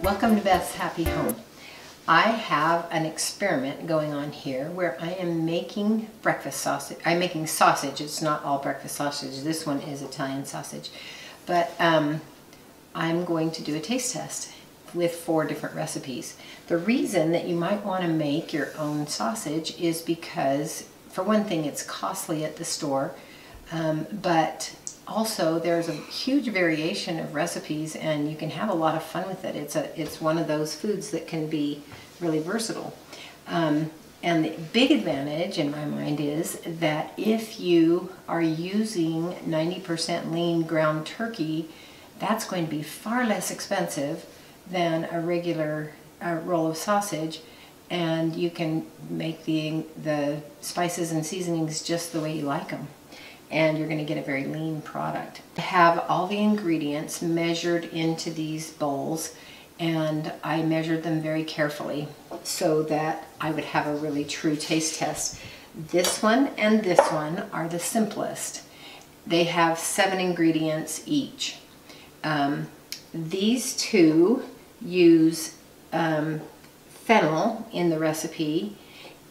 Welcome to Beth's Happy Home. I have an experiment going on here where I am making breakfast sausage. I'm making sausage. It's not all breakfast sausage. This one is Italian sausage. But I'm going to do a taste test with 4 different recipes. The reason that you might want to make your own sausage is because, for one thing, it's costly at the store, but also there's a huge variation of recipes and you can have a lot of fun with it. It's one of those foods that can be really versatile. And the big advantage in my mind is that if you are using 90% lean ground turkey, that's going to be far less expensive than a regular roll of sausage, and you can make the spices and seasonings just the way you like them, and you're going to get a very lean product. I have all the ingredients measured into these bowls, and I measured them very carefully so that I would have a really true taste test. This one and this one are the simplest. They have 7 ingredients each. These 2 use fennel in the recipe,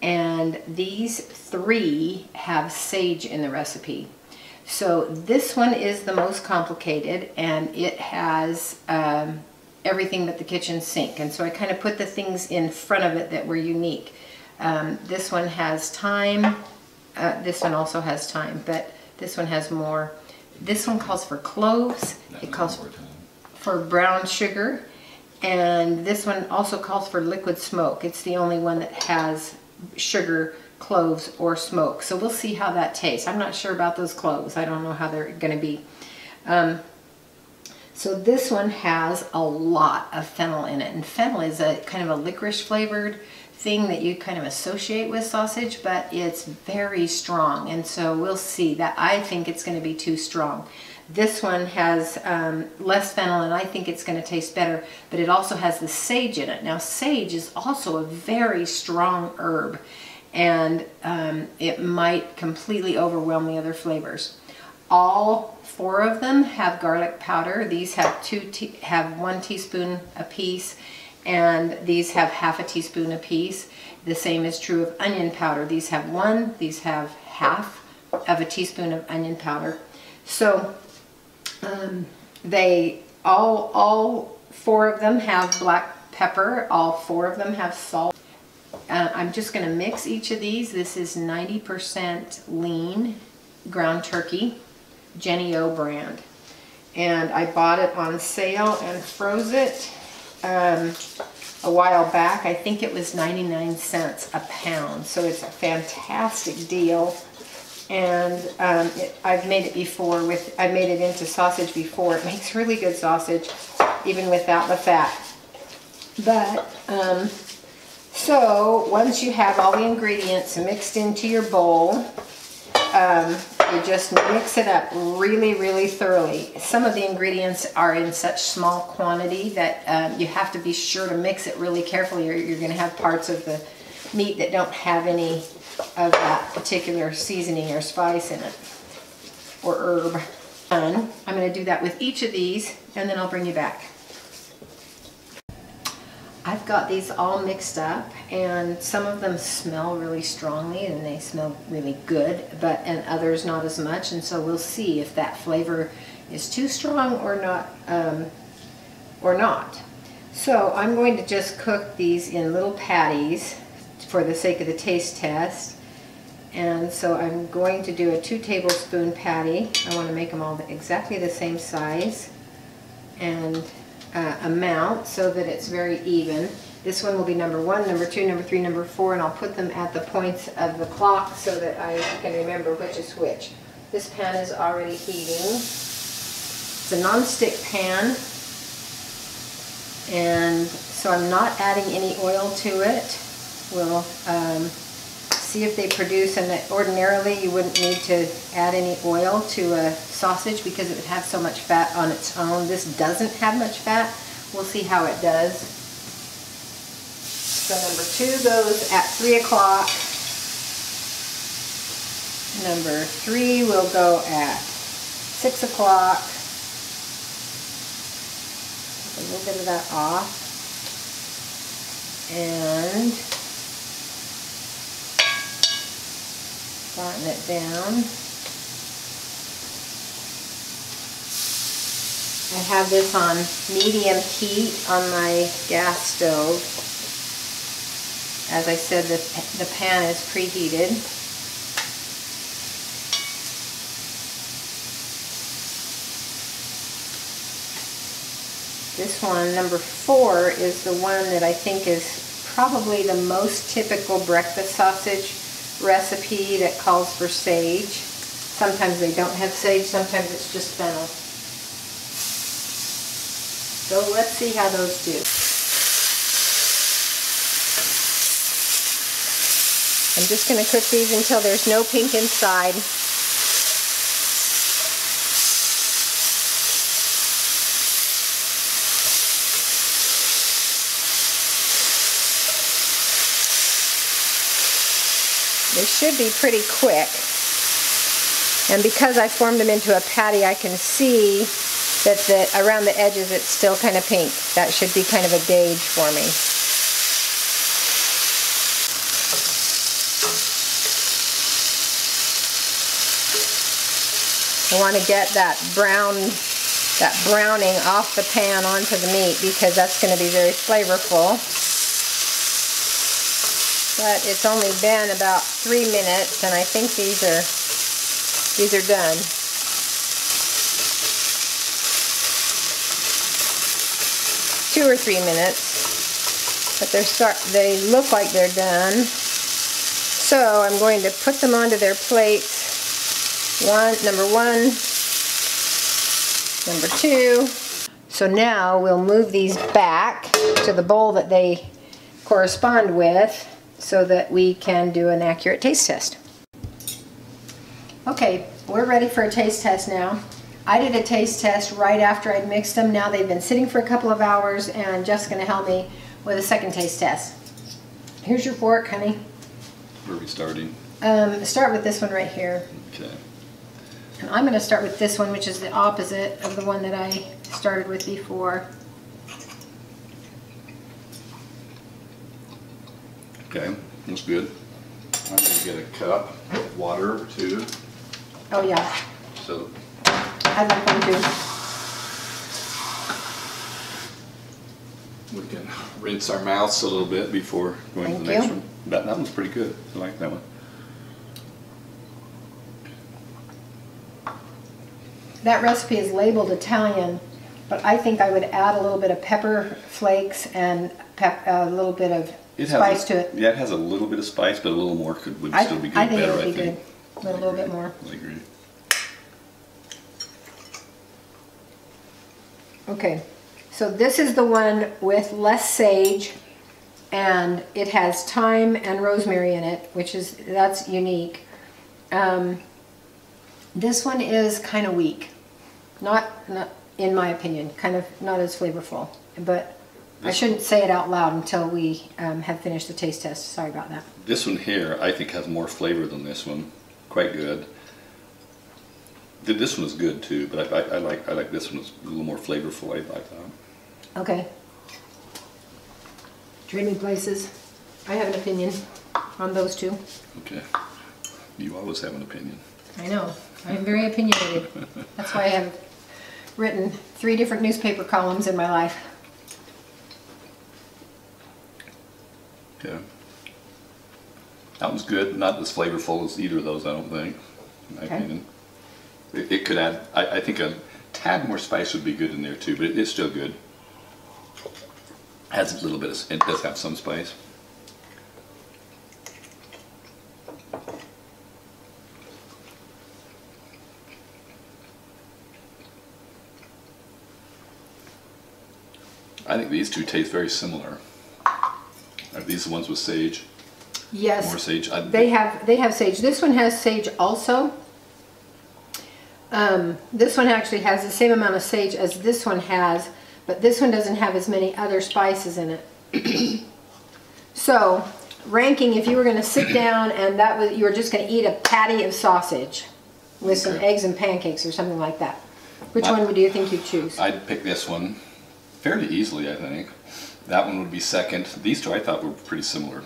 and these 3 have sage in the recipe. So this one is the most complicated, and it has everything but the kitchen sink, and so I kind of put the things in front of it that were unique. This one has thyme, this one also has thyme, but this one has more. This one calls for cloves, it calls for brown sugar, and this one also calls for liquid smoke. It's the only one that has sugar, cloves, or smoke. So we'll see how that tastes. I'm not sure about those cloves. I don't know how they're going to be. So this one has a lot of fennel in it, and fennel is a kind of a licorice flavored thing that you kind of associate with sausage, but it's very strong, and so we'll see. That I think it's going to be too strong. This one has less fennel, and I think it's going to taste better, but it also has the sage in it. Now, sage is also a very strong herb, and it might completely overwhelm the other flavors. All 4 of them have garlic powder. These have 1 teaspoon apiece, and these have half a teaspoon apiece. The same is true of onion powder. These have 1, these have half of a teaspoon of onion powder. So they all 4 of them have black pepper. All 4 of them have salt. I'm just going to mix each of these. This is 90% lean ground turkey, Jennie-O brand, and I bought it on sale and froze it a while back. I think it was 99 cents a pound, so it's a fantastic deal. And I've made it before I've made it into sausage before. It makes really good sausage even without the fat. But so once you have all the ingredients mixed into your bowl, you just mix it up really thoroughly. Some of the ingredients are in such small quantity that you have to be sure to mix it really carefully, or you're going to have parts of the meat that don't have any of that particular seasoning or spice in it, or herb. And I'm going to do that with each of these, and then I'll bring you back. I've got these all mixed up, and some of them smell really strongly and they smell really good, and others not as much, and so we'll see if that flavor is too strong or not. So I'm going to just cook these in little patties for the sake of the taste test. And so I'm going to do a 2 tablespoon patty. I want to make them all exactly the same size and amount so that it's very even. This one will be number 1, number 2, number 3, number 4, and I'll put them at the points of the clock so that I can remember which is which. This pan is already heating. It's a non-stick pan, and so I'm not adding any oil to it. We'll see if they produce, and ordinarily you wouldn't need to add any oil to a sausage because it would have so much fat on its own. This doesn't have much fat. We'll see how it does. So number 2 goes at 3 o'clock. Number 3 will go at 6 o'clock. a little bit of that off. and flatten it down. I have this on medium heat on my gas stove. As I said, the pan is preheated. This one, number 4, is the one that I think is probably the most typical breakfast sausage recipe that calls for sage. Sometimes they don't have sage, sometimes it's just fennel. So let's see how those do. I'm just going to cook these until there's no pink inside. They should be pretty quick. And because I formed them into a patty, I can see that around the edges it's still kind of pink. That should be kind of a gauge for me. I want to get that browning off the pan onto the meat because that's going to be very flavorful. But it's only been about 3 minutes, and I think these are done. 2 or 3 minutes, but they look like they're done. So I'm going to put them onto their plates. Number 1, number 2. So now we'll move these back to the bowl that they correspond with, so that we can do an accurate taste test. Okay, we're ready for a taste test now. I did a taste test right after I'd mixed them. Now they've been sitting for a couple of hours, and Jeff's going to help me with a second taste test. Here's your fork, honey. Where are we starting? Start with this one right here. Okay. And I'm going to start with this one, which is the opposite of the one that I started with before. Okay, that's good. I'm going to get a cup of water too. Oh yeah. So I like them too. we can rinse our mouths a little bit before going to the next one. That one's pretty good. I like that one. That recipe is labeled Italian, but I think I would add a little bit of pepper flakes and a little bit of spice to it. Yeah, it has a little bit of spice, but a little more would still be good. I think it would be good. A little bit more. I agree. Okay, so this is the one with less sage, and it has thyme and rosemary in it, that's unique. This one is kind of weak, not in my opinion, kind of not as flavorful, but I shouldn't say it out loud until we have finished the taste test. Sorry about that. This one here, I think, has more flavor than this one. Quite good. This one is good too, but I like this one. It's a little more flavorful, I thought. Okay. Trading places. I have an opinion on those two. Okay. You always have an opinion. I know. I'm very opinionated. That's why I have written 3 different newspaper columns in my life. Okay. That one's good. Not as flavorful as either of those, I don't think, in my opinion. It could add, I think a tad more spice would be good in there too, but it's still good. Has a little bit of, it does have some spice. I think these two taste very similar. Are these the ones with sage? Yes. More sage? They have sage. This one has sage also. This one actually has the same amount of sage as this one has, but this one doesn't have as many other spices in it. So, ranking, if you were going to sit down and you were just going to eat a patty of sausage with some eggs and pancakes or something like that, which one do you think you'd choose? I'd pick this one fairly easily, I think. That one would be second. These two I thought were pretty similar.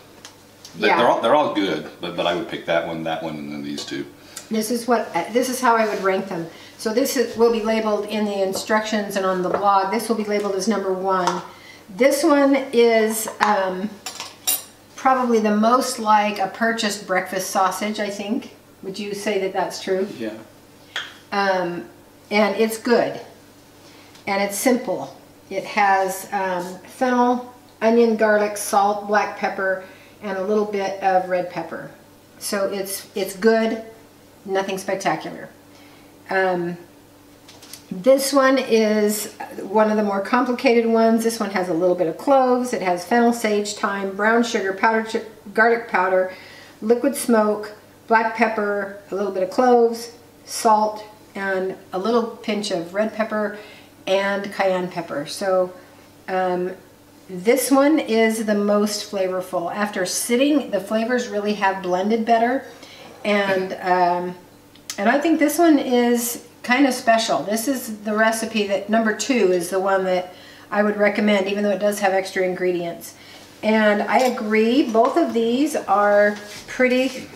Yeah. They're all good, but I would pick that one, and then these two. This is how I would rank them. So will be labeled in the instructions and on the blog. This will be labeled as number 1. This one is probably the most like a purchased breakfast sausage, I think. Would you say that that's true? Yeah. And it's good. And it's simple. It has fennel, onion, garlic, salt, black pepper, and a little bit of red pepper. So it's good, nothing spectacular. This one is one of the more complicated ones. This one has a little bit of cloves. It has fennel, sage, thyme, brown sugar, powdered garlic powder, liquid smoke, black pepper, a little bit of cloves, salt, and a little pinch of red pepper and cayenne pepper. So this one is the most flavorful. After sitting, the flavors really have blended better, and I think this one is kind of special. This is the recipe that number 2 is the one that I would recommend, even though it does have extra ingredients. And I agree, both of these are pretty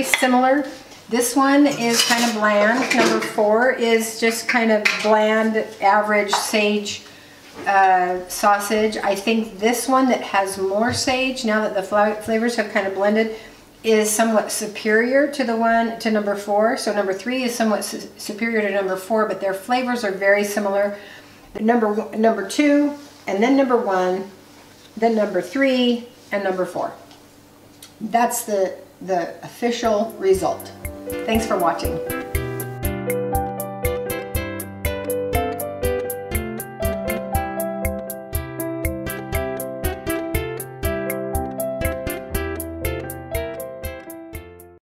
similar. This one is kind of bland. Number 4 is just kind of bland, average sage sausage. I think this one that has more sage, now that the flavors have kind of blended, is somewhat superior to number 4. So number 3 is somewhat superior to number 4, but their flavors are very similar. Number 2, and then number 1, then number 3, and number 4. That's the official result. Thanks for watching.